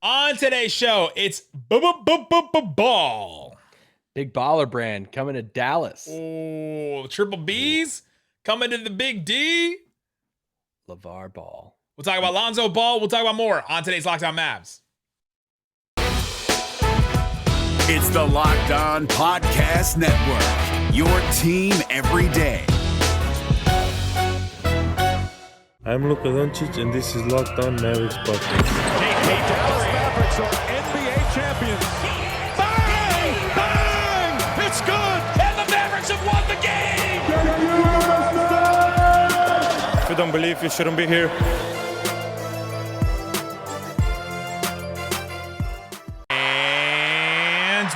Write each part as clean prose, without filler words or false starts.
On today's show, it's ball. Big baller brand coming to Dallas. Oh, triple B's coming to the big D. LeVar Ball. We'll talk about Lonzo Ball. We'll talk about more on today's Locked On Mavs. It's the Locked On Podcast Network, your team every day. I'm Luka Doncic, and this is Locked On Mavericks podcast. Dallas Mavericks are NBA champions. Bang! Bang! It's good! And the Mavericks have won the game! If you don't believe, you shouldn't be here.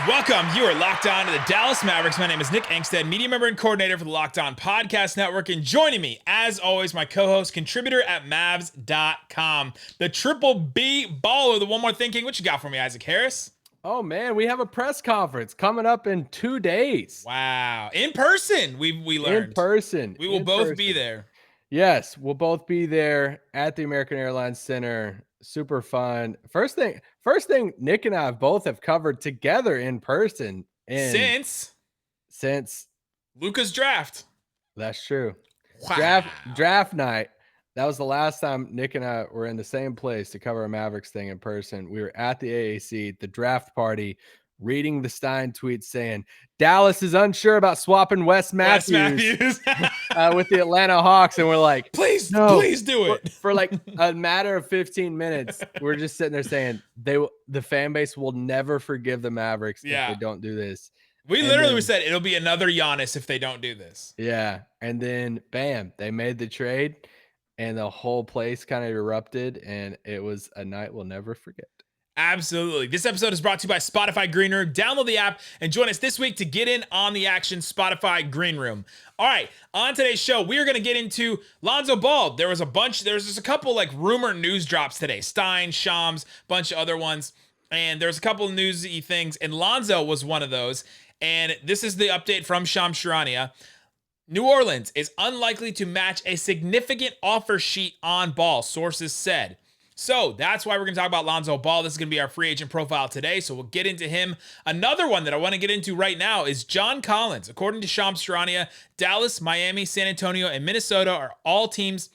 Welcome. You are locked on to the Dallas Mavericks. My name is Nick Angstadt, media member and coordinator for the Locked On Podcast Network. And joining me, as always, my co-host, contributor at Mavs.com, the triple B baller, the one more thinking. What you got for me, Isaac Harris? Oh, man, we have a press conference coming up in 2 days. Wow. In person, we learned. In person. We will both be there. Yes, we'll both be there at the American Airlines Center. Super fun. First thing, Nick and I both have covered together in person since Luka's draft. That's true. Wow. Draft night. That was the last time Nick and I were in the same place to cover a Mavericks thing in person. We were at the AAC, the draft party, reading the Stein tweet saying Dallas is unsure about swapping Wes Matthews. With the Atlanta Hawks, and we're like, please do it. For like a matter of 15 minutes, we're just sitting there saying the fan base will never forgive the Mavericks if they don't do this. We literally said it'll be another Giannis if they don't do this. Yeah, and then bam, they made the trade, and the whole place kind of erupted, and it was a night we'll never forget. Absolutely. This episode is brought to you by Spotify Green Room. Download the app and join us this week to get in on the action. Spotify Green Room. All right, on today's show, we are going to get into Lonzo Ball. There's just a couple like rumor news drops today. Stein, Shams, bunch of other ones. And there's a couple of newsy things, and Lonzo was one of those. And this is the update from Shams Charania. New Orleans is unlikely to match a significant offer sheet on Ball, sources said. So that's why we're going to talk about Lonzo Ball. This is going to be our free agent profile today, so we'll get into him. Another one that I want to get into right now is John Collins. According to Shams Charania, Dallas, Miami, San Antonio, and Minnesota are all teams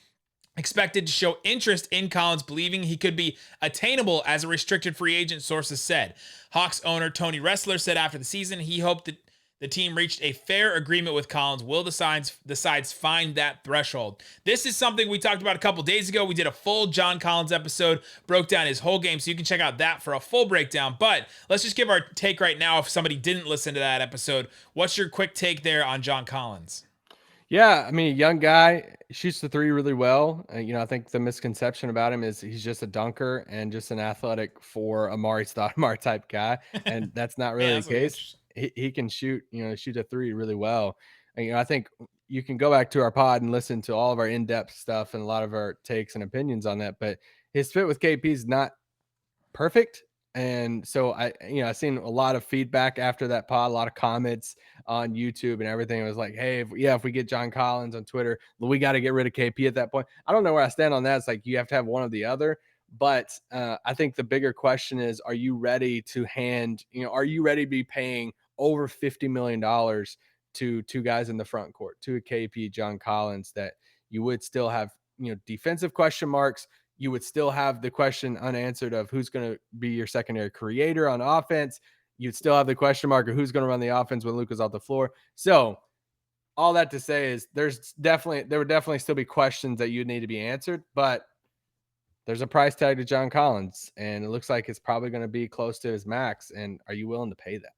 expected to show interest in Collins, believing he could be attainable as a restricted free agent, sources said. Hawks owner Tony Ressler said after the season he hoped that the team reached a fair agreement with Collins. Will the sides find that threshold? This is something we talked about a couple days ago. We did a full John Collins episode, broke down his whole game, so you can check out that for a full breakdown. But let's just give our take right now if somebody didn't listen to that episode. What's your quick take there on John Collins? Yeah, I mean, young guy, shoots the three really well. I think the misconception about him is he's just a dunker and just an athletic for Amari Stoudemire type guy, and that's not really the case. He can shoot a three really well. And, I think you can go back to our pod and listen to all of our in-depth stuff and a lot of our takes and opinions on that. But his fit with KP is not perfect. And so I've seen a lot of feedback after that pod, a lot of comments on YouTube and everything. It was like, hey, if we get John Collins on Twitter, we got to get rid of KP at that point. I don't know where I stand on that. It's like you have to have one or the other. But I think the bigger question is, are you ready to be paying over $50 million to two guys in the front court, to a KP, John Collins, that you would still have, defensive question marks. You would still have the question unanswered of who's going to be your secondary creator on offense. You'd still have the question mark of who's going to run the offense when Luka's off the floor. So all that to say is there would definitely still be questions that you need to be answered, but there's a price tag to John Collins, and it looks like it's probably going to be close to his max. And are you willing to pay that?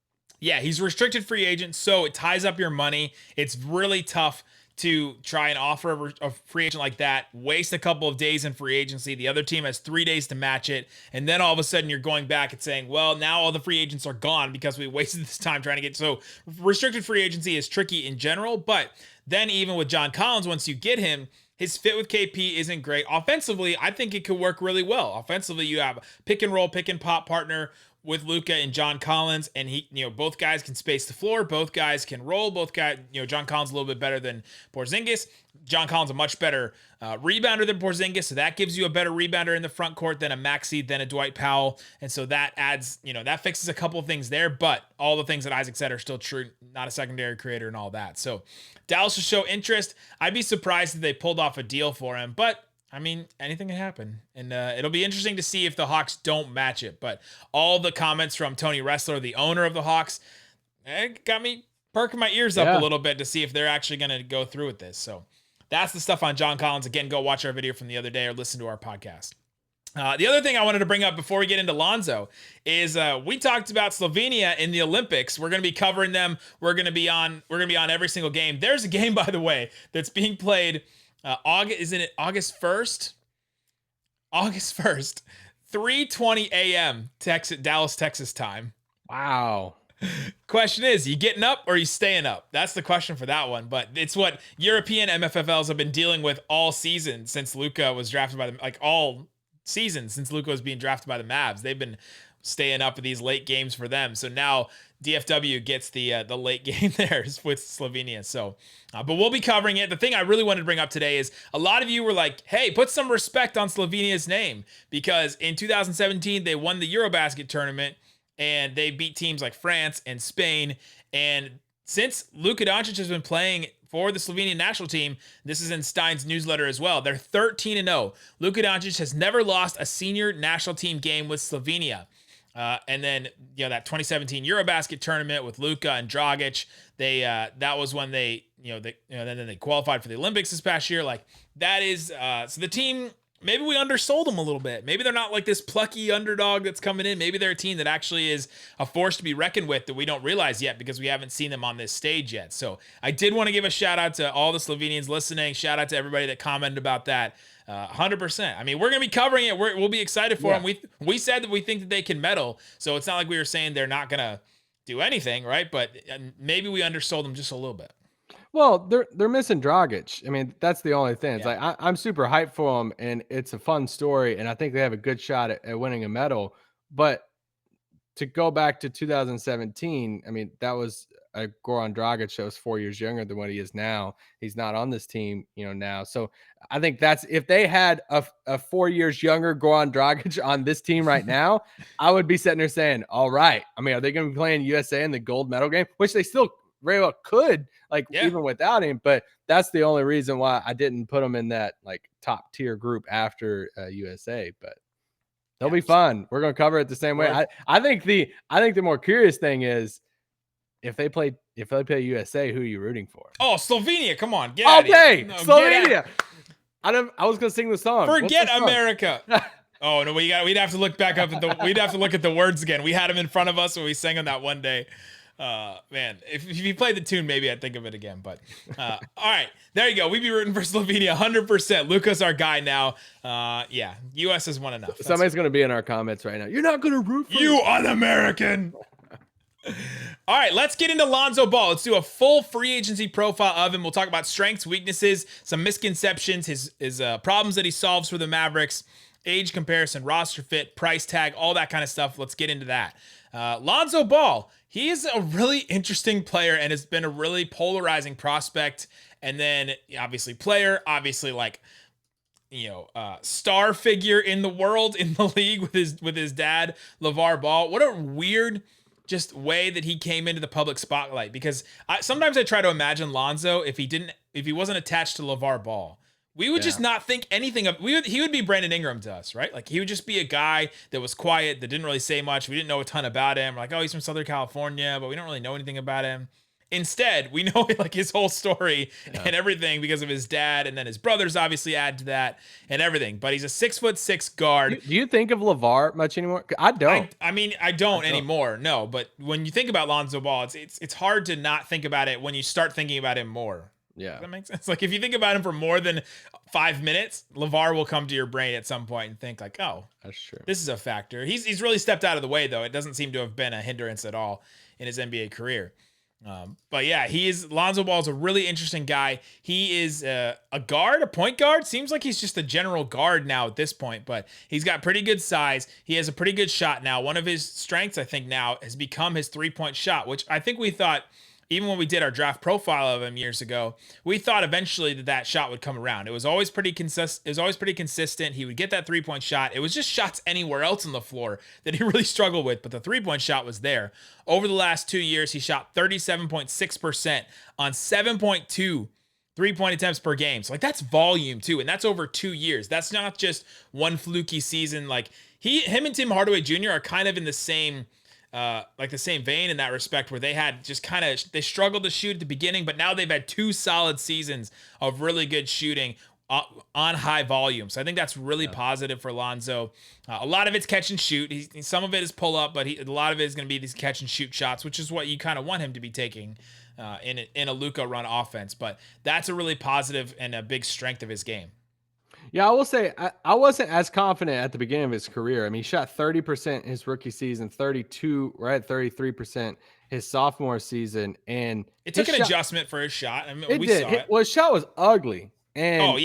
Yeah, he's a restricted free agent, so it ties up your money. It's really tough to try and offer a free agent like that, waste a couple of days in free agency. The other team has 3 days to match it. And then all of a sudden you're going back and saying, well, now all the free agents are gone because we wasted this time trying to get. So restricted free agency is tricky in general. But then even with John Collins, once you get him, his fit with KP isn't great. Offensively, I think it could work really well. Offensively, you have a pick and roll, pick and pop partner with Luka and John Collins, and both guys can space the floor, both guys can roll, both guys, John Collins a little bit better than Porzingis. John Collins a much better rebounder than Porzingis, so that gives you a better rebounder in the front court than a Maxey, than a Dwight Powell, and so that adds, that fixes a couple of things there, but all the things that Isaac said are still true, not a secondary creator and all that. So Dallas will show interest. I'd be surprised if they pulled off a deal for him, but I mean, anything can happen, and it'll be interesting to see if the Hawks don't match it. But all the comments from Tony Ressler, the owner of the Hawks, got me perking my ears up a little bit to see if they're actually going to go through with this. So that's the stuff on John Collins. Again, go watch our video from the other day or listen to our podcast. The other thing I wanted to bring up before we get into Lonzo is we talked about Slovenia in the Olympics. We're going to be covering them. We're going to be on every single game. There's a game, by the way, that's being played. Isn't it August 1st? August 1st, 3:20 a.m. Dallas, Texas time. Wow. Question is, you getting up or you staying up? That's the question for that one. But it's what European MFFLs have been dealing with all season since Luka was drafted by all season since Luka was being drafted by the Mavs. They've been staying up for these late games for them. So now DFW gets the late game there with Slovenia. So, but we'll be covering it. The thing I really wanted to bring up today is a lot of you were like, hey, put some respect on Slovenia's name, because in 2017, they won the Eurobasket tournament and they beat teams like France and Spain. And since Luka Doncic has been playing for the Slovenian national team, this is in Stein's newsletter as well, they're 13-0. Luka Doncic has never lost a senior national team game with Slovenia. And then, that 2017 Eurobasket tournament with Luka and Dragic, that was when then they qualified for the Olympics this past year. Like, that is, so the team, maybe we undersold them a little bit. Maybe they're not like this plucky underdog that's coming in. Maybe they're a team that actually is a force to be reckoned with that we don't realize yet because we haven't seen them on this stage yet. So I did want to give a shout out to all the Slovenians listening. Shout out to everybody that commented about that. 100%. I mean, we're going to be covering it. We'll be excited for them. We said that we think that they can medal. So it's not like we were saying they're not going to do anything, right? But maybe we undersold them just a little bit. Well, they're missing Dragic. I mean, that's the only thing. It's like I'm super hyped for them, and it's a fun story, and I think they have a good shot at winning a medal. But to go back to 2017, I mean, that was a Goran Dragic that was 4 years younger than what he is now. He's not on this team, now. So I think that's, if they had a 4 years younger Goran Dragic on this team right now, I would be sitting there saying, all right. I mean, are they going to be playing USA in the gold medal game, which they still very well could, even without him? But that's the only reason why I didn't put them in that top tier group after USA. But they'll be fun. We're going to cover it the same way. I think the more curious thing is if they play USA, who are you rooting for? Oh, Slovenia! Come on, get out of here. No, Slovenia. I was going to sing the song. Forget America. Oh no, we'd have to look back up we'd have to look at the words again. We had them in front of us when we sang them that one day. Man, if you played the tune, maybe I'd think of it again. But all right, there you go. We'd be rooting for Slovenia 100%. Luka's our guy now. US has won enough. Somebody's going to be in our comments right now. You're not going to root for you, un-American. All right, let's get into Lonzo Ball. Let's do a full free agency profile of him. We'll talk about strengths, weaknesses, some misconceptions, his problems that he solves for the Mavericks, age comparison, roster fit, price tag, all that kind of stuff. Let's get into that. Lonzo Ball, he is a really interesting player and has been a really polarizing prospect. And then obviously player, obviously star figure in the world, in the league with his dad, LeVar Ball. What a weird just way that he came into the public spotlight, because sometimes I try to imagine Lonzo if he wasn't attached to LeVar Ball. We would just not think anything of. He would be Brandon Ingram to us, right? Like, he would just be a guy that was quiet, that didn't really say much. We didn't know a ton about him. We're like, oh, he's from Southern California, but we don't really know anything about him. Instead, we know his whole story and everything because of his dad, and then his brothers obviously add to that and everything. But he's a 6'6" guard. Do you think of LeVar much anymore? I don't. I don't anymore. No, but when you think about Lonzo Ball, it's hard to not think about it when you start thinking about him more. Yeah. Does that make sense? Like, if you think about him for more than 5 minutes, LeVar will come to your brain at some point and think oh, that's true. This is a factor. He's really stepped out of the way, though. It doesn't seem to have been a hindrance at all in his NBA career. But yeah, Lonzo Ball is a really interesting guy. He is a guard, a point guard. Seems like he's just a general guard now at this point, but he's got pretty good size. He has a pretty good shot now. One of his strengths, I think, now has become his 3-point shot, which I think we thought, even when we did our draft profile of him years ago, we thought eventually that shot would come around. It was always pretty consistent. He would get that 3-point shot. It was just shots anywhere else on the floor that he really struggled with, but the 3-point shot was there. Over the last 2 years, he shot 37.6% on 7.2 3-point attempts per game. So like that's volume too, and that's over 2 years. That's not just one fluky season. Like him and Tim Hardaway Jr. are kind of in the same the same vein in that respect, where they had just they struggled to shoot at the beginning, but now they've had 2 solid seasons of really good shooting on high volume. So I think that's really positive for Lonzo. A lot of it's catch and shoot. Some of it is pull up, but a lot of it is going to be these catch and shoot shots, which is what you kind of want him to be taking in a Luka run offense. But that's a really positive and a big strength of his game. Yeah, I will say I wasn't as confident at the beginning of his career. I mean, he shot 30% his rookie season, 32, right at 33% his sophomore season, and it took an adjustment for his shot. I mean, we saw it. Well, his shot was ugly, and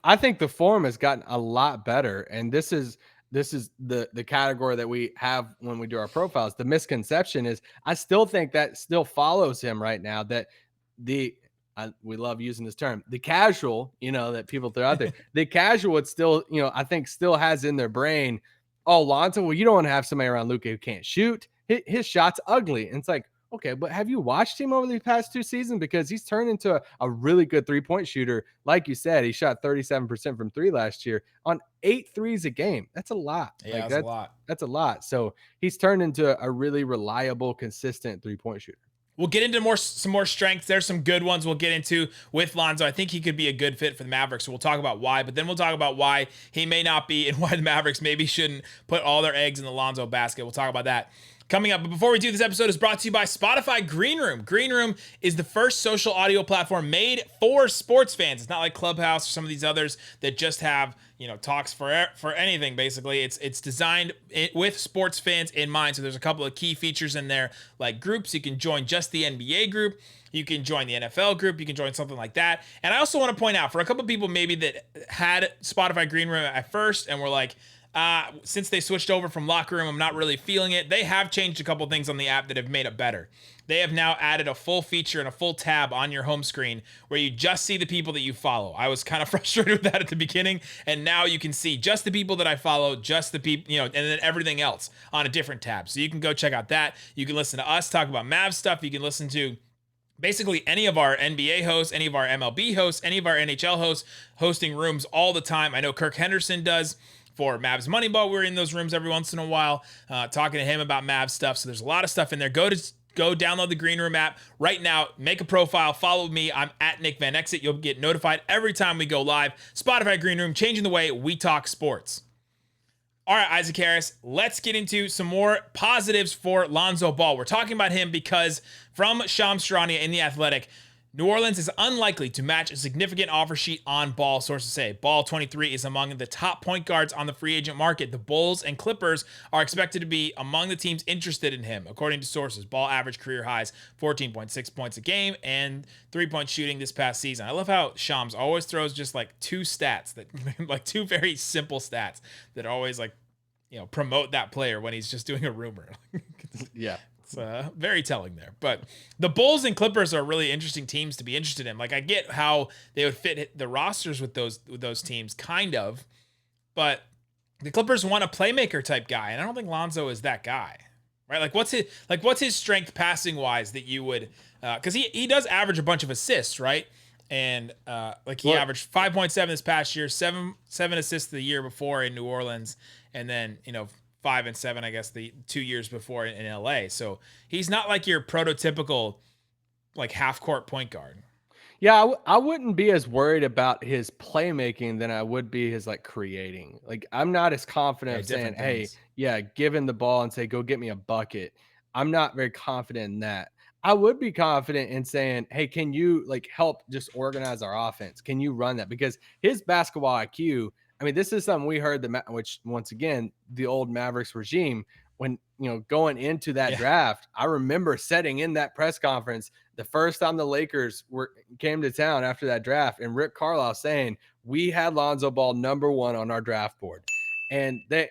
I think the form has gotten a lot better, and this is the category that we have when we do our profiles. The misconception is I still think that still follows him right now, that we love using this term, the casual, that people throw out there, the casual would still, I think still has in their brain, oh, Lonzo, well, you don't want to have somebody around Luka who can't shoot. His shot's ugly. And it's like, okay, but have you watched him over the past 2 seasons? Because he's turned into a really good 3-point shooter. Like you said, he shot 37% from 3 last year on 8 threes a game. That's a lot. Yeah, that's a lot. That's a lot. So he's turned into a really reliable, consistent 3-point shooter. We'll get into some more strengths. There's some good ones we'll get into with Lonzo. I think he could be a good fit for the Mavericks. So we'll talk about why, but then we'll talk about why he may not be and why the Mavericks maybe shouldn't put all their eggs in the Lonzo basket. We'll talk about that coming up. But before we do, this episode is brought to you by Spotify Green Room. Green Room is the first social audio platform made for sports fans. It's not like Clubhouse or some of these others that just have, talks for anything. Basically, it's designed with sports fans in mind. So there's a couple of key features in there, like groups. You can join just the NBA group. You can join the NFL group. You can join something like that. And I also want to point out, for a couple of people maybe that had Spotify Green Room at first and were like, since they switched over from Locker Room, I'm not really feeling it. They have changed a couple things on the app that have made it better. They have now added a full feature and a full tab on your home screen where you just see the people that you follow. I was kind of frustrated with that at the beginning, and now you can see just the people that I follow, just the people, and then everything else on a different tab. So you can go check out that. You can listen to us talk about Mavs stuff. You can listen to basically any of our NBA hosts, any of our MLB hosts, any of our NHL hosts hosting rooms all the time. I know Kirk Henderson does. For Mavs Moneyball, we're in those rooms every once in a while, talking to him about Mavs stuff. So there's a lot of stuff in there. Go download the Green Room app right now. Make a profile. Follow me. I'm at Nick Van Exit. You'll get notified every time we go live. Spotify Green Room, changing the way we talk sports. All right, Isaac Harris, let's get into some more positives for Lonzo Ball. We're talking about him because from Shams Charania in The Athletic, New Orleans is unlikely to match a significant offer sheet on Ball, sources say. Ball, 23, is among the top point guards on the free agent market. The Bulls and Clippers are expected to be among the teams interested in him, according to sources. Ball averaged career highs 14.6 points a game and 3-point shooting this past season. I love how Shams always throws just like 2 stats, that like 2 very simple stats that always promote that player when he's just doing a rumor. Yeah. It's very telling there. But the Bulls and Clippers are really interesting teams to be interested in. Like, I get how they would fit the rosters with those teams, kind of. But the Clippers want a playmaker type guy, and I don't think Lonzo is that guy, right? Like, what's his strength passing wise that you would? Because he does average a bunch of assists, right? And he averaged 5.7 this past year, seven assists the year before in New Orleans, and then 5 and 7, I guess, the 2 years before in LA. So he's not like your prototypical half court point guard. Yeah, I wouldn't be as worried about his playmaking than I would be his creating. I'm not as confident of saying, hey, give him the ball and say, go get me a bucket. I'm not very confident in that. I would be confident in saying, hey, can you help just organize our offense? Can you run that? Because his basketball IQ, I mean, this is something we heard, which once again, the old Mavericks regime when, going into that draft, I remember sitting in that press conference the first time the Lakers came to town after that draft, and Rick Carlisle saying, we had Lonzo Ball number 1 on our draft board. And they've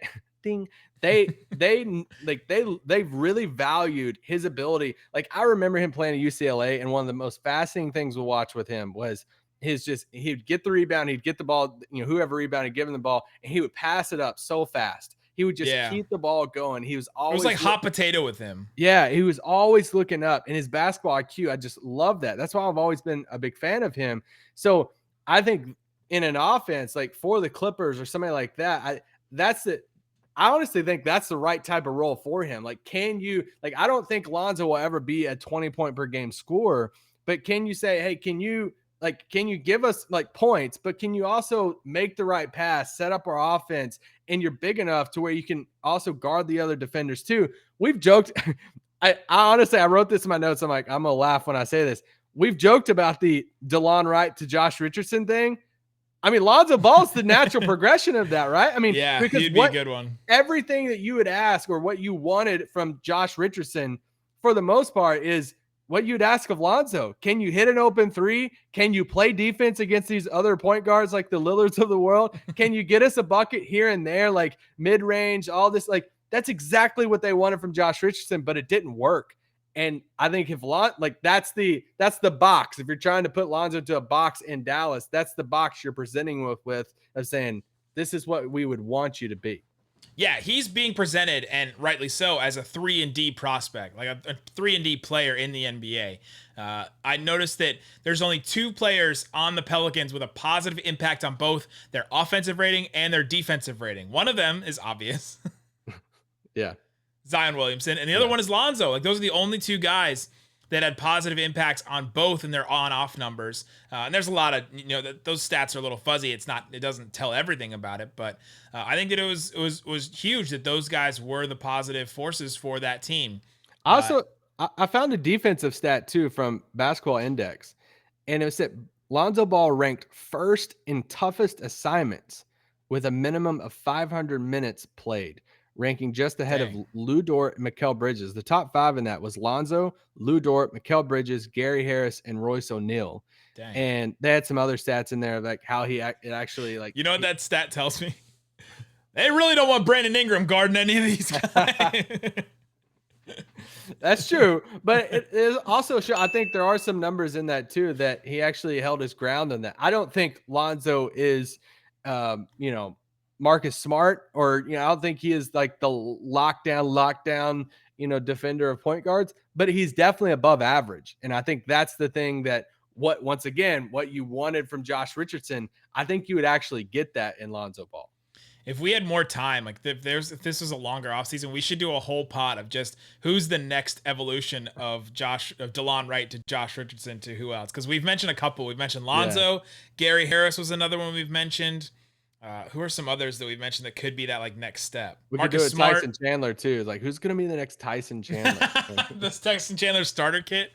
really valued his ability. Like, I remember him playing at UCLA, and one of the most fascinating things we'll watch with him was he'd get the rebound, he'd get the ball, whoever rebounded, give him the ball, and he would pass it up so fast. He would just keep the ball going. He was always, it was like hot potato with him. Yeah, he was always looking up, and his basketball IQ, I just love that. That's why I've always been a big fan of him. So I think in an offense, like for the Clippers or somebody like that, I honestly think that's the right type of role for him. Like, I don't think Lonzo will ever be a 20-point per game scorer, but can you say, hey, can you give us like points, but can you also make the right pass, set up our offense, and you're big enough to where you can also guard the other defenders too? We've joked. I honestly, I wrote this in my notes. I'm like, I'm going to laugh when I say this. We've joked about the DeLon Wright to Josh Richardson thing. I mean, Lonzo Ball's the natural progression of that, right? I mean, because he'd be a good one. Everything that you would ask or what you wanted from Josh Richardson, for the most part, is what you'd ask of Lonzo. Can you hit an open 3? Can you play defense against these other point guards like the Lillards of the world? Can you get us a bucket here and there, like mid-range, all this? Like, that's exactly what they wanted from Josh Richardson, but it didn't work. And I think if that's the box. If you're trying to put Lonzo into a box in Dallas, that's the box you're presenting with of saying, this is what we would want you to be. Yeah, he's being presented, and rightly so, as a 3-and-D prospect, like a 3-and-D player in the NBA. I noticed that there's only 2 players on the Pelicans with a positive impact on both their offensive rating and their defensive rating. One of them is obvious. Yeah. Zion Williamson, and the other one is Lonzo. Like, those are the only 2 guys that had positive impacts on both in their on-off numbers. And there's a lot of, those stats are a little fuzzy. It doesn't tell everything about it, but I think that it was huge that those guys were the positive forces for that team. Also, I found a defensive stat too from Basketball Index, and it said Lonzo Ball ranked first in toughest assignments with a minimum of 500 minutes played, ranking just ahead of Lou Dort and Mikal Bridges. The top 5 in that was Lonzo, Lou Dort, Mikal Bridges, Gary Harris, and Royce O'Neal. Dang. And they had some other stats in there, like how it actually, like, what that stat tells me? They really don't want Brandon Ingram guarding any of these guys. That's true, but it is also sure. I think there are some numbers in that too that he actually held his ground on that. I don't think Lonzo is, Marcus Smart, or I don't think he is like the lockdown, defender of point guards, but he's definitely above average. And I think that's the thing that what you wanted from Josh Richardson, I think you would actually get that in Lonzo Ball. If we had more time, like if this was a longer offseason, we should do a whole pod of just who's the next evolution of DeLon Wright to Josh Richardson to who else? Because we've mentioned a couple. We've mentioned Lonzo. Yeah. Gary Harris was another one we've mentioned. Who are some others that we've mentioned that could be that like next step? We could do it. Tyson Chandler too. Like, who's going to be the next Tyson Chandler? This Tyson Chandler starter kit.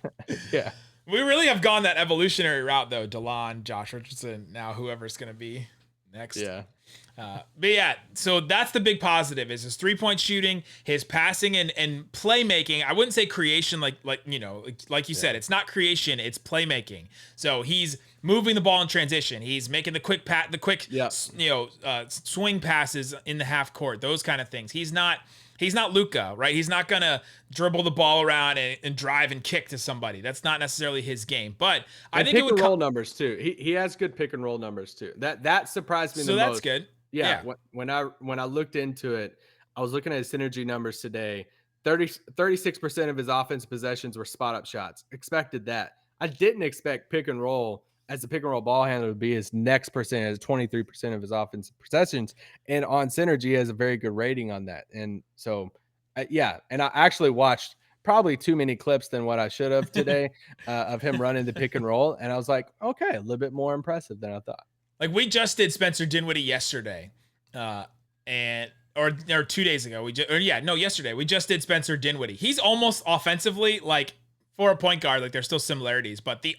Yeah. We really have gone that evolutionary route though. DeLon, Josh Richardson, now whoever's going to be next. Yeah. But yeah, so that's the big positive is his 3-point shooting, his passing and playmaking. I wouldn't say creation like you said, it's not creation, it's playmaking. So he's moving the ball in transition. He's making the quick swing passes in the half court, those kind of things. He's not Luka, right? He's not going to dribble the ball around and drive and kick to somebody. That's not necessarily his game. But I think pick and roll numbers too. He has good pick and roll numbers too. That surprised me the most. So that's good. Yeah. When I looked into it, I was looking at his synergy numbers today. 36% of his offense possessions were spot up shots. Expected that. I didn't expect pick and roll as a pick and roll ball handler would be his next percentage, 23% of his offensive possessions. And on synergy, he has a very good rating on that. And so, and I actually watched probably too many clips than what I should have today of him running the pick and roll. And I was like, okay, a little bit more impressive than I thought. Like we just did Spencer Dinwiddie yesterday, or 2 days ago. Yesterday we just did Spencer Dinwiddie. He's almost offensively like for a point guard, like there's still similarities, but the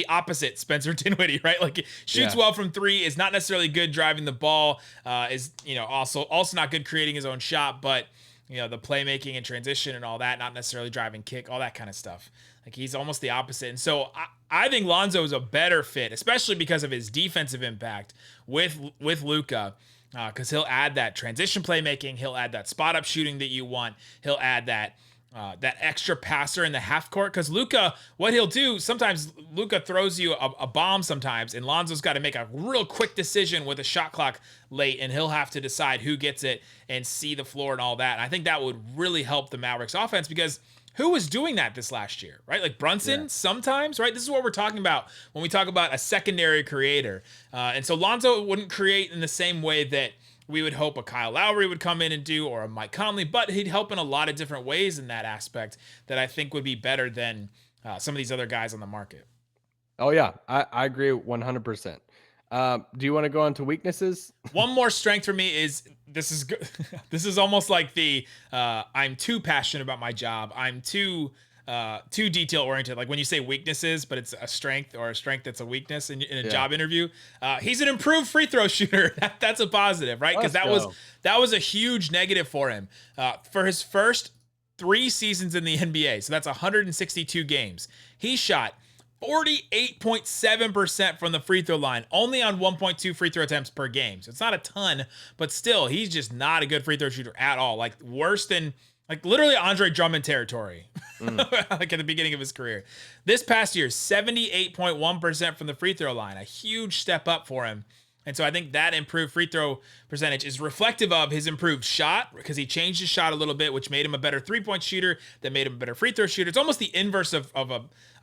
opposite Spencer Dinwiddie, right? Like shoots well from 3, is not necessarily good driving the ball, is also not good creating his own shot, but the playmaking and transition and all that, not necessarily driving kick, all that kind of stuff. Like he's almost the opposite. And so I think Lonzo is a better fit, especially because of his defensive impact with Luka. Because he'll add that transition playmaking, he'll add that spot up shooting that you want, he'll add that extra passer in the half court. Because Luka, what he'll do, sometimes Luka throws you a bomb sometimes, and Lonzo's got to make a real quick decision with a shot clock late, and he'll have to decide who gets it and see the floor and all that. And I think that would really help the Mavericks offense, because who was doing that this last year, right? Like Brunson sometimes, right? This is what we're talking about when we talk about a secondary creator. And so Lonzo wouldn't create in the same way that we would hope a Kyle Lowry would come in and do, or a Mike Conley, but he'd help in a lot of different ways in that aspect that I think would be better than some of these other guys on the market. Oh yeah, I agree 100%. Do you want to go on to weaknesses? One more strength for me is this is good. This is almost like the I'm too passionate about my job. I'm too detail oriented. Like when you say weaknesses, but it's a strength, or a strength that's a weakness in a job interview. He's an improved free throw shooter. That's a positive, right? Because that was a huge negative for him for his first 3 seasons in the NBA. So that's 162 games. He shot 48.7% from the free throw line, only on 1.2 free throw attempts per game. So it's not a ton, but still, he's just not a good free throw shooter at all. Like worse than, like literally Andre Drummond territory, like at the beginning of his career. This past year, 78.1% from the free throw line, a huge step up for him. And so I think that improved free throw percentage is reflective of his improved shot, because he changed his shot a little bit, which made him a better 3-point shooter, that made him a better free throw shooter. It's almost the inverse of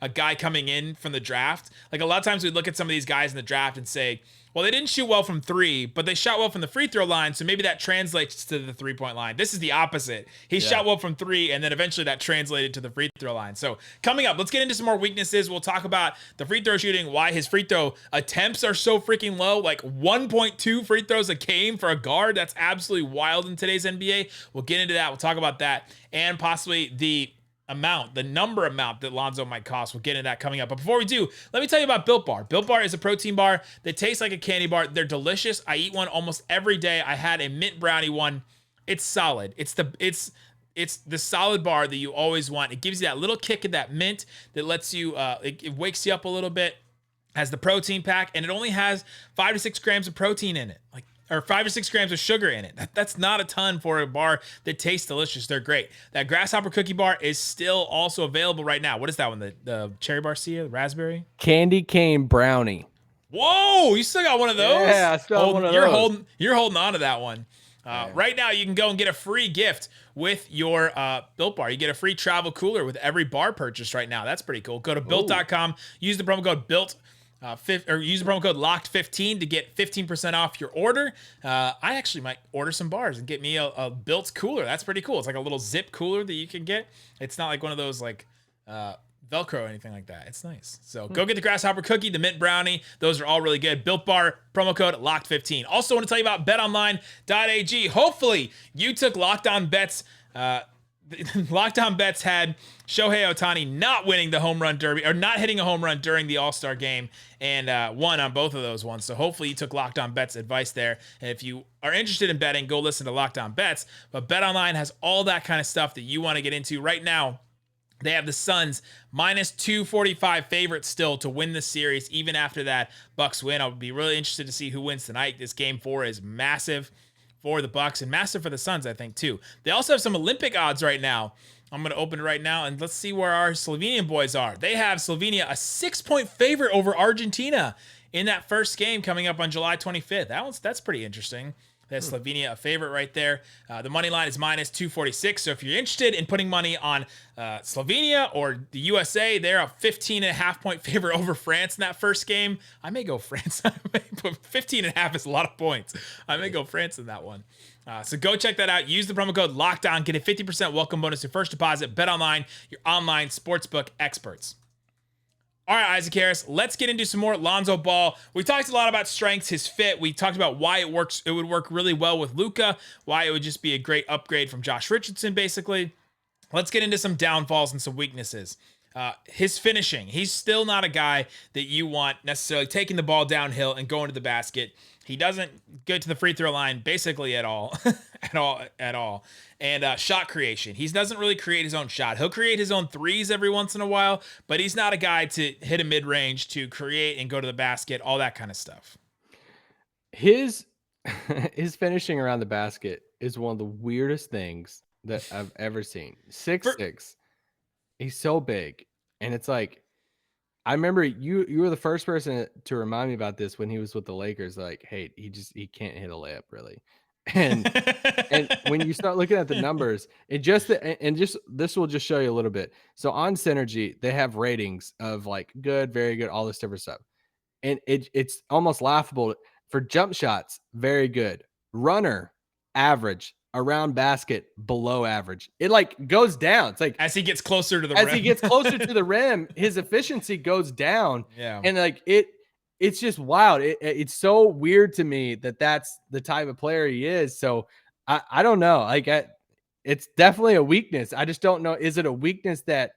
a guy coming in from the draft. Like a lot of times we look at some of these guys in the draft and say, well, they didn't shoot well from 3, but they shot well from the free throw line, so maybe that translates to the 3-point line. This is the opposite. He shot well from 3, and then eventually that translated to the free throw line. So coming up, let's get into some more weaknesses. We'll talk about the free throw shooting, why his free throw attempts are so freaking low, like 1.2 free throws a game for a guard. That's absolutely wild in today's NBA. We'll get into that. We'll talk about that, and possibly the number amount that Lonzo might cost. We'll get into that coming up. But before we do, let me tell you about Built Bar. Built Bar is a protein bar that tastes like a candy bar. They're delicious. I eat one almost every day. I had a mint brownie one. It's solid. It's the solid bar that you always want. It gives you that little kick of that mint that lets you, it wakes you up a little bit. Has the protein pack, and it only has 5 to 6 grams of protein in it. Or 5 or 6 grams of sugar in it. That's not a ton for a bar that tastes delicious. They're great. That grasshopper cookie bar is still also available right now. What is that one? The cherry barcia, the raspberry? Candy cane brownie. Whoa, you still got one of those? Yeah, I still have one of those. You're holding on to that one. Right now, you can go and get a free gift with your Built Bar. You get a free travel cooler with every bar purchase right now. That's pretty cool. Go to Built.com. Use the promo code BUILT. Use the promo code LOCKED15 to get 15% off your order. I actually might order some bars and get me a Built cooler. That's pretty cool. It's like a little zip cooler that you can get. It's not like one of those like Velcro or anything like that. It's nice. So go get the grasshopper cookie, the mint brownie. Those are all really good. Built Bar, promo code LOCKED15. Also want to tell you about betonline.ag. Hopefully you took Locked On Bets. Locked On Bets had Shohei Ohtani not winning the home run derby, or not hitting a home run during the All-Star game, and won on both of those ones. So hopefully you took Locked On Bets advice there. And if you are interested in betting, go listen to Locked On Bets. But BetOnline has all that kind of stuff that you want to get into right now. They have the Suns minus 245 favorites still to win the series. Even after that Bucks win, I would be really interested to see who wins tonight. This game 4 is massive for the Bucks and massive for the Suns, I think, too. They also have some Olympic odds right now. I'm going to open it right now, and let's see where our Slovenian boys are. They have Slovenia a 6-point favorite over Argentina in that first game coming up on July 25th. That's pretty interesting. That's Slovenia a favorite right there. The money line is minus 246. So if you're interested in putting money on Slovenia or the USA, they're a 15.5-point favorite over France in that first game. I may go France. 15.5 is a lot of points. I may go France in that one. So go check that out. Use the promo code LOCKEDON. Get a 50% welcome bonus to first deposit. BetOnline, your online sportsbook experts. All right, Isaac Harris, let's get into some more Lonzo Ball. We talked a lot about strengths, his fit. We talked about why it would work really well with Luka, why it would just be a great upgrade from Josh Richardson, basically. Let's get into some downfalls and some weaknesses. His finishing. He's still not a guy that you want necessarily taking the ball downhill and going to the basket. He doesn't get to the free throw line basically at all, at all. And shot creation. He doesn't really create his own shot. He'll create his own threes every once in a while, but he's not a guy to hit a mid-range, to create and go to the basket, all that kind of stuff. His finishing around the basket is one of the weirdest things that I've ever seen. 6'6". He's so big. And it's like, I remember you were the first person to remind me about this when he was with the Lakers. Like, hey, he can't hit a layup really. And when you start looking at the numbers, this will just show you a little bit. So on Synergy, they have ratings of like good, very good, all this different stuff. And it's almost laughable. For jump shots, very good. Runner, average. Around basket, below average. It like goes down. It's like as he gets closer to the rim. As he gets closer to the rim, his efficiency goes down. Yeah. And like it's just wild. It's so weird to me that that's the type of player he is. So I don't know. Like it's definitely a weakness. I just don't know. Is it a weakness that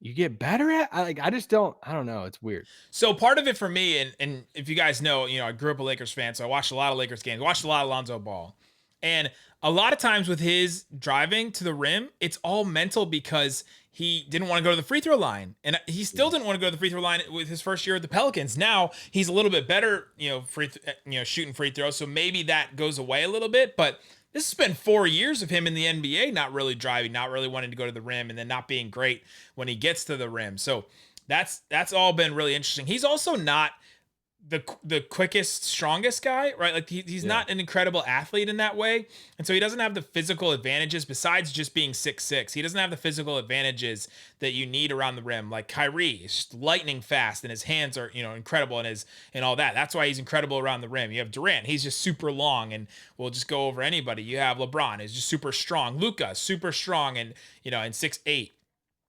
you get better at? I don't know. It's weird. So part of it for me, and if you guys know, I grew up a Lakers fan, so I watched a lot of Lakers games, watched a lot of Lonzo Ball. And a lot of times with his driving to the rim, it's all mental because he didn't want to go to the free throw line. And he still didn't want to go to the free throw line with his first year at the Pelicans. Now he's a little bit better, shooting free throws. So maybe that goes away a little bit, but this has been 4 years of him in the NBA, not really driving, not really wanting to go to the rim, and then not being great when he gets to the rim. So that's all been really interesting. He's also not the quickest, strongest guy, right? Like he's not an incredible athlete in that way. And so he doesn't have the physical advantages besides just being 6'6". He doesn't have the physical advantages that you need around the rim. Like Kyrie is lightning fast and his hands are, incredible and all that. That's why he's incredible around the rim. You have Durant, he's just super long and will just go over anybody. You have LeBron, who's just super strong. Luka, super strong and 6'8".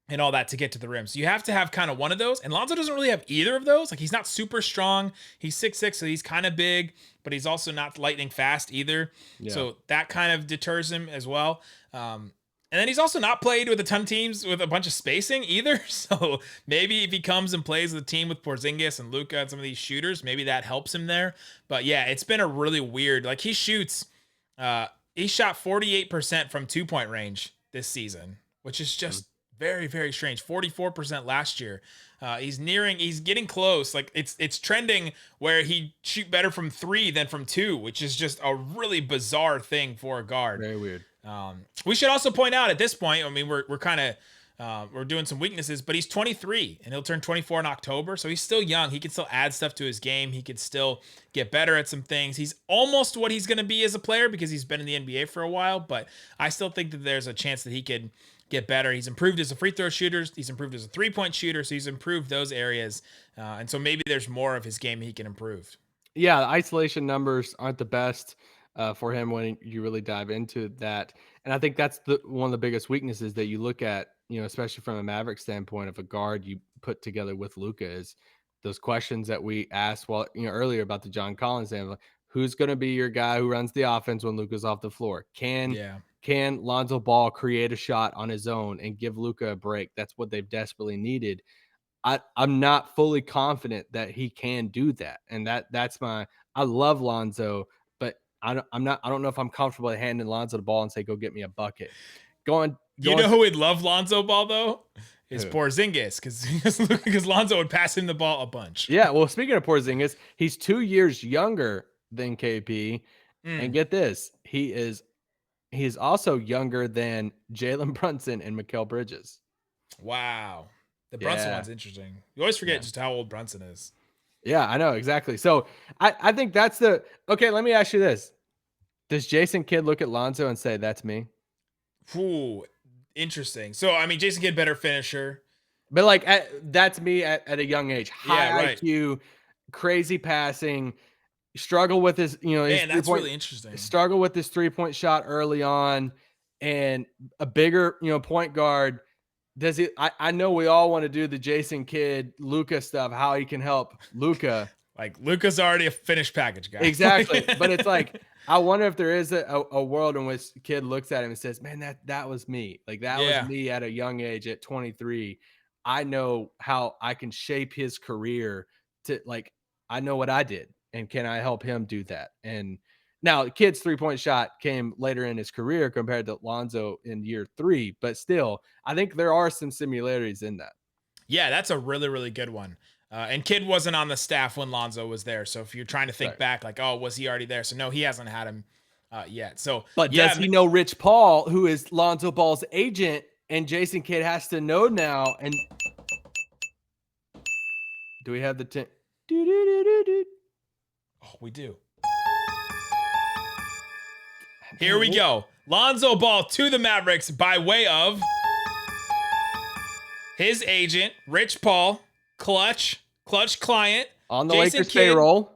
and all that to get to the rim. So you have to have kind of one of those. And Lonzo doesn't really have either of those. Like he's not super strong. He's 6'6", so he's kind of big, but he's also not lightning fast either. Yeah. So that kind of deters him as well. And then he's also not played with a ton of teams with a bunch of spacing either. So maybe if he comes and plays with a team with Porzingis and Luka and some of these shooters, maybe that helps him there. But yeah, it's been a really weird, like he shot 48% from 2-point range this season, which is just very, very strange. 44% last year. He's getting close. Like it's trending where he shoot better from 3 than from 2, which is just a really bizarre thing for a guard. Very weird. We should also point out at this point, I mean, we're kind of we're doing some weaknesses, but he's 23 and he'll turn 24 in October. So he's still young. He can still add stuff to his game. He could still get better at some things. He's almost what he's going to be as a player because he's been in the NBA for a while, but I still think that there's a chance that he could get better. He's improved as a free throw shooter. He's improved as a 3-point shooter. So he's improved those areas. And so maybe there's more of his game he can improve. Yeah. The isolation numbers aren't the best for him when you really dive into that. And I think that's one of the biggest weaknesses that you look at, especially from a Maverick standpoint of a guard you put together with Luka is those questions that we asked earlier about the John Collins thing. Like, who's going to be your guy who runs the offense when Luka's off the floor? Can Lonzo Ball create a shot on his own and give Luka a break? That's what they've desperately needed. I'm not fully confident that he can do that. And I love Lonzo, but I don't know if I'm comfortable handing Lonzo the ball and say, go get me a bucket. You know who would love Lonzo Ball though? Is Porzingis, because Lonzo would pass him the ball a bunch. Yeah. Well, speaking of Porzingis, he's 2 years younger than KP. And get this, he's also younger than Jalen Brunson and Mikal Bridges. Wow. The Brunson one's interesting. You always forget just how old Brunson is. Yeah, I know. Exactly. So I think that's okay. Let me ask you this. Does Jason Kidd look at Lonzo and say, that's me? Ooh, interesting. So, I mean, Jason Kidd, better finisher. But that's me at a young age. High IQ, crazy passing, struggle with his, man, that's really interesting. Struggle with his 3-point shot early on, and a bigger, point guard. Does it? I know we all want to do the Jason Kidd, Luka stuff. How he can help Luka. Like Luka's already a finished package guy. Exactly, but it's like I wonder if there is a world in which Kidd looks at him and says, "Man, that was me. Like that was me at a young age, at 23. I know how I can shape his career to I know what I did." And can I help him do that? And now the kid's 3-point shot came later in his career compared to Lonzo in year 3, but still, I think there are some similarities in that. Yeah, that's a really, really good one. And Kidd wasn't on the staff when Lonzo was there. So if you're trying to think back, like, oh, was he already there? So no, he hasn't had him yet. So, but yeah, does he know Rich Paul, who is Lonzo Ball's agent, and Jason Kidd has to know now? And do we have the Oh, we do. Here we go. Lonzo Ball to the Mavericks by way of his agent, Rich Paul, Clutch client. On the Jason Lakers Kidd, payroll.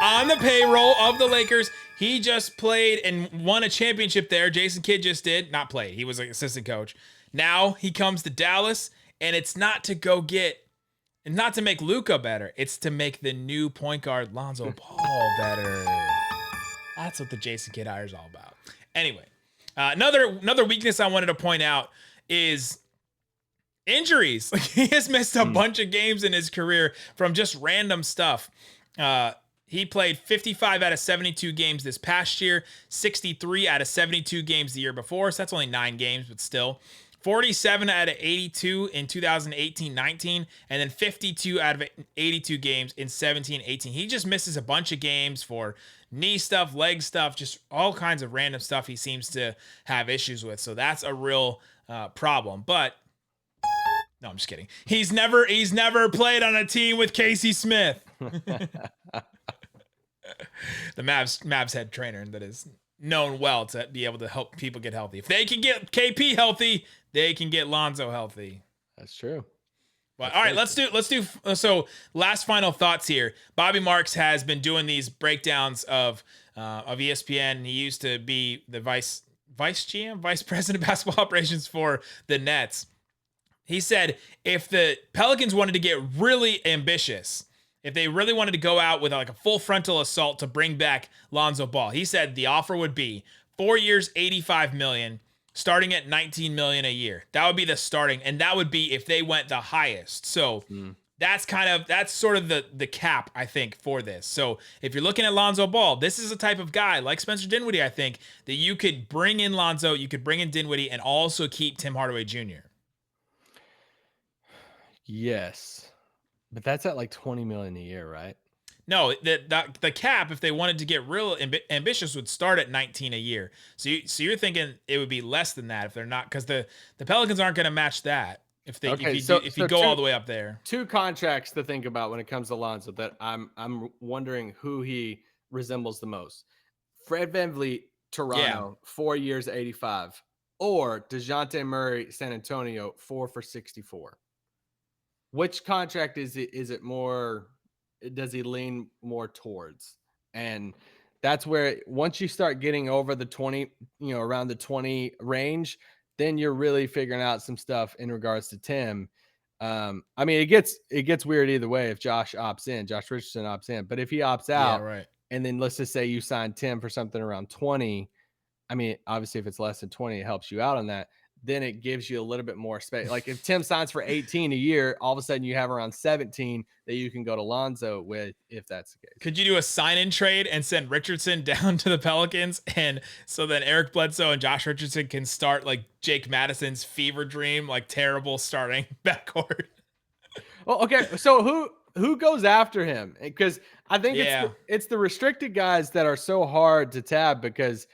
On the payroll of the Lakers. He just played and won a championship there. Jason Kidd just did. Not played. He was an assistant coach. Now he comes to Dallas, and it's not to go get, and not to make Luka better. It's to make the new point guard, Lonzo Ball, better. That's what the Jason Kidd hire is all about. Anyway, another weakness I wanted to point out is injuries. Like, he has missed a bunch of games in his career from just random stuff. He played 55 out of 72 games this past year, 63 out of 72 games the year before. So that's only 9 games, but still. 47 out of 82 in 2018-19, and then 52 out of 82 games in 17-18. He just misses a bunch of games for knee stuff, leg stuff, just all kinds of random stuff he seems to have issues with. So that's a real problem. But no, I'm just kidding. He's never played on a team with Casey Smith. The Mavs head trainer that is known well to be able to help people get healthy. If they can get KP healthy, they can get Lonzo healthy. That's true. But all right, let's do. So last final thoughts here. Bobby Marks has been doing these breakdowns of ESPN. He used to be the vice president of basketball operations for the Nets. He said if the Pelicans wanted to get really ambitious, if they really wanted to go out with like a full frontal assault to bring back Lonzo Ball, he said the offer would be 4 years, $85 million, starting at $19 million a year. That would be the starting, and that would be if they went the highest. So that's sort of the cap, I think, for this. So if you're looking at Lonzo Ball, this is a type of guy like Spencer Dinwiddie, I think, that you could bring in Lonzo, you could bring in Dinwiddie, and also keep Tim Hardaway Jr. Yes. But that's at like $20 million a year, right? No, the cap, if they wanted to get real ambitious, would start at 19 a year. So you're thinking it would be less than that if they're not, because the Pelicans aren't going to match that if you go all the way up there. 2 contracts to think about when it comes to Lonzo that I'm wondering who he resembles the most. Fred VanVleet, Toronto, 4 years, 85, or DeJounte Murray, San Antonio, 4 for 64. Which contract is it more, does he lean more towards? And that's where once you start getting over the 20, around the 20 range, then you're really figuring out some stuff in regards to Tim. I mean, it gets weird either way if Josh Richardson opts in, but if he opts out, right. And then let's just say you sign Tim for something around 20. I mean, obviously if it's less than 20, it helps you out on that. Then it gives you a little bit more space. Like if Tim signs for 18 a year, all of a sudden you have around 17 that you can go to Lonzo with, if that's the case. Could you do a sign-in trade and send Richardson down to the Pelicans, and so then Eric Bledsoe and Josh Richardson can start like Jake Madison's fever dream, like terrible starting backcourt? Well, okay. So who goes after him? Because I think it's the restricted guys that are so hard to tab because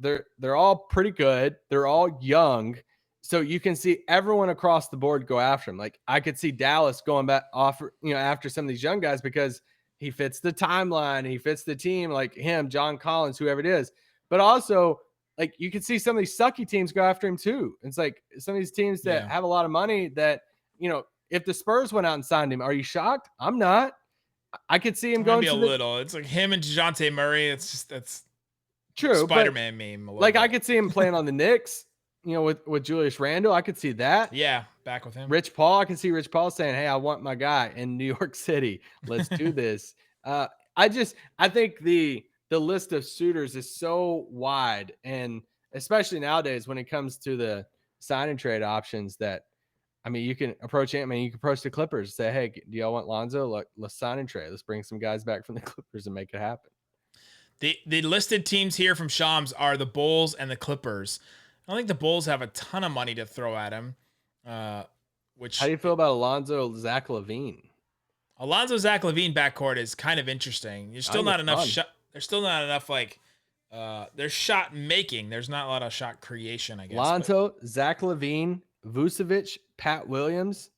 they're all pretty good. They're all young. So you can see everyone across the board go after him. Like I could see Dallas going back after some of these young guys because he fits the timeline. He fits the team, like him, John Collins, whoever it is. But also like you could see some of these sucky teams go after him too. It's like some of these teams that have a lot of money that, if the Spurs went out and signed him, are you shocked? I'm not. I could see him going to little. It's like him and DeJounte Murray. That's true. Spider-Man meme. Like I could see him playing on the Knicks, with Julius Randle. I could see that. Yeah, back with him. Rich Paul. I can see Rich Paul saying, "Hey, I want my guy in New York City. Let's do this." I think the list of suitors is so wide, and especially nowadays when it comes to the sign and trade options, that I mean, you can approach Ant-Man. You can approach the Clippers. Say, hey, do y'all want Lonzo? Let's sign and trade. Let's bring some guys back from the Clippers and make it happen. The listed teams here from Shams are the Bulls and the Clippers. I don't think the Bulls have a ton of money to throw at him. Which How do you feel about Alonzo, Zach LaVine? Alonzo Zach LaVine backcourt is kind of interesting. There's still not enough shot. There's still not enough there's shot making. There's not a lot of shot creation, I guess. Lonzo, Zach LaVine, Vucevic, Pat Williams.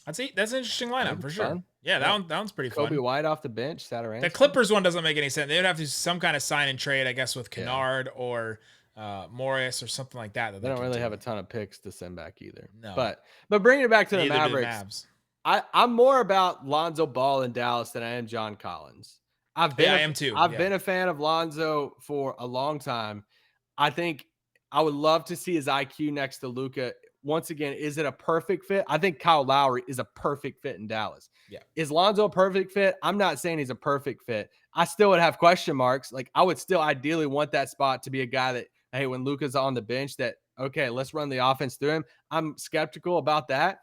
That's an interesting lineup for sure. Fun. Yeah, that one's pretty Kobe fun. White off the bench, Satoransky. The Clippers one doesn't make any sense. They would have to do some kind of sign and trade, I guess, with Kennard or Morris or something like that. They don't really have a ton of picks to send back either. No. But bringing it back to the Neither do Mavericks, I'm more about Lonzo Ball in Dallas than I am John Collins. I am too. I've been a fan of Lonzo for a long time. I think I would love to see his IQ next to Luka. Once again, is it a perfect fit? I think Kyle Lowry is a perfect fit in Dallas. Yeah. Is Lonzo a perfect fit? I'm not saying he's a perfect fit. I still would have question marks. Like, I would still ideally want that spot to be a guy that, hey, when Luka's on the bench, that, okay, let's run the offense through him. I'm skeptical about that,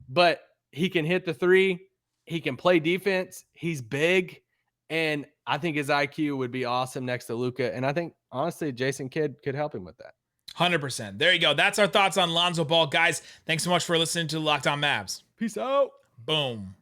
but he can hit the three. He can play defense. He's big. And I think his IQ would be awesome next to Luka. And I think, honestly, Jason Kidd could help him with that. 100%. There you go. That's our thoughts on Lonzo Ball. Guys, thanks so much for listening to Locked On Mavs. Peace out. Boom.